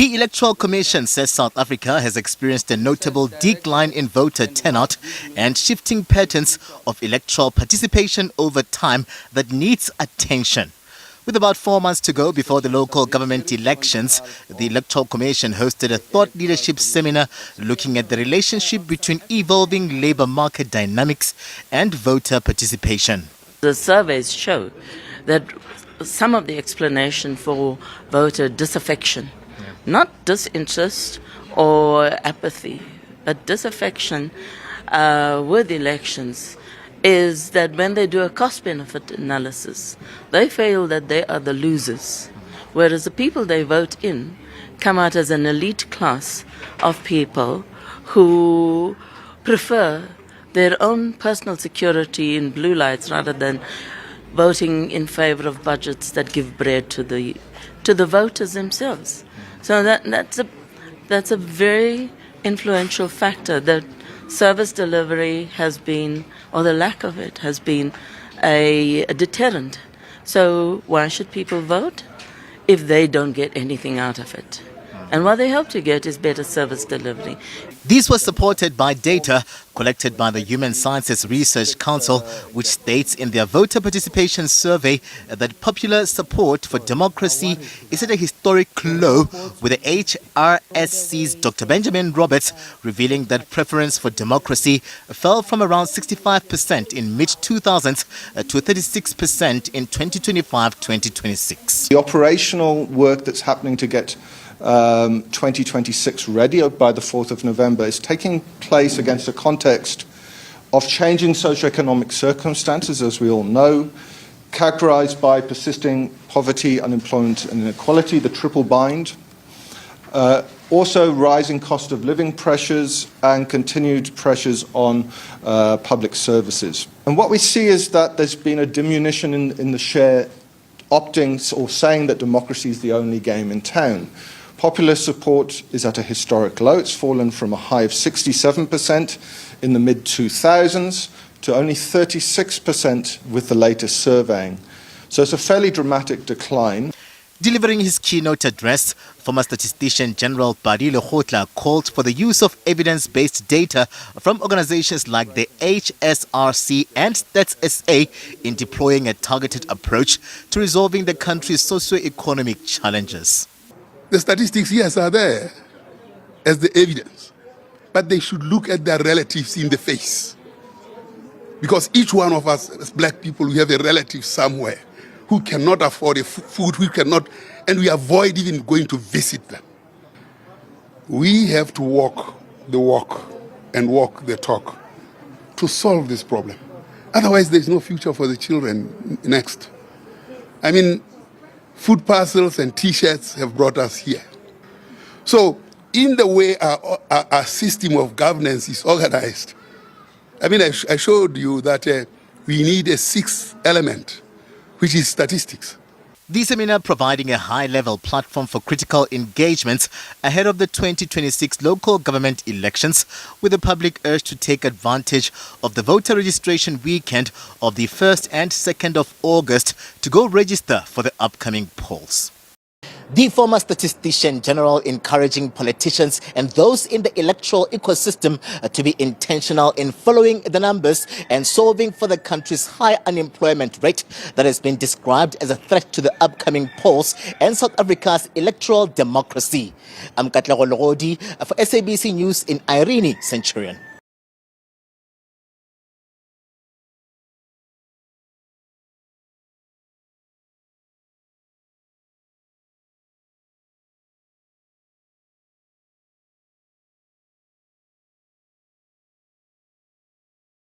The Electoral Commission says South Africa has experienced a notable decline in voter turnout and shifting patterns of electoral participation over time that needs attention. With about 4 months to go before the local government elections, the Electoral Commission hosted a thought leadership seminar looking at the relationship between evolving labour market dynamics and voter participation. The surveys show that some of the explanation for voter disaffection, not disinterest or apathy, but disaffection with elections, is that when they do a cost-benefit analysis, they feel that they are the losers, whereas the people they vote in come out as an elite class of people who prefer their own personal security in blue lights rather than voting in favor of budgets that give bread to the voters themselves. So that's a very influential factor, that service delivery has been, or the lack of it has been, a deterrent. So why should people vote if they don't get anything out of it? And what they hope to get is better service delivery. These were supported by data collected by the Human Sciences Research Council, which states in their voter participation survey that popular support for democracy is at a historic low, with the HRSC's Dr. Benjamin Roberts revealing that preference for democracy fell from around 65% in mid-2000s to 36% in 2025-2026. The operational work that's happening to get 2026 ready by the 4th of November is taking place against a context of changing socioeconomic circumstances, as we all know, characterized by persisting poverty, unemployment and inequality, the triple bind, also rising cost of living pressures and continued pressures on public services. And what we see is that there's been a diminution in the share opting or saying that democracy is the only game in town. Popular support is at a historic low. It's fallen from a high of 67% in the mid-2000s to only 36% with the latest surveying. So it's a fairly dramatic decline. Delivering his keynote address, former Statistician-General Pali Lehohla called for the use of evidence-based data from organizations like the HSRC and StatsSA in deploying a targeted approach to resolving the country's socioeconomic challenges. The statistics, yes, are there as the evidence, but they should look at their relatives in the face. Because each one of us, as black people, we have a relative somewhere who cannot afford food, who cannot, and we avoid even going to visit them. We have to walk the walk and walk the talk to solve this problem. Otherwise, there's no future for the children next. I mean, food parcels and T-shirts have brought us here. So, in the way our system of governance is organized, I mean, I showed you that we need a sixth element, which is statistics. The seminar providing a high-level platform for critical engagements ahead of the 2026 local government elections, with the public urged to take advantage of the voter registration weekend of the 1st and 2nd of August to go register for the upcoming polls. The former Statistician-General encouraging politicians and those in the electoral ecosystem to be intentional in following the numbers and solving for the country's high unemployment rate that has been described as a threat to the upcoming polls and South Africa's electoral democracy. I'm Katlego Legodi for SABC News in Irene Centurion.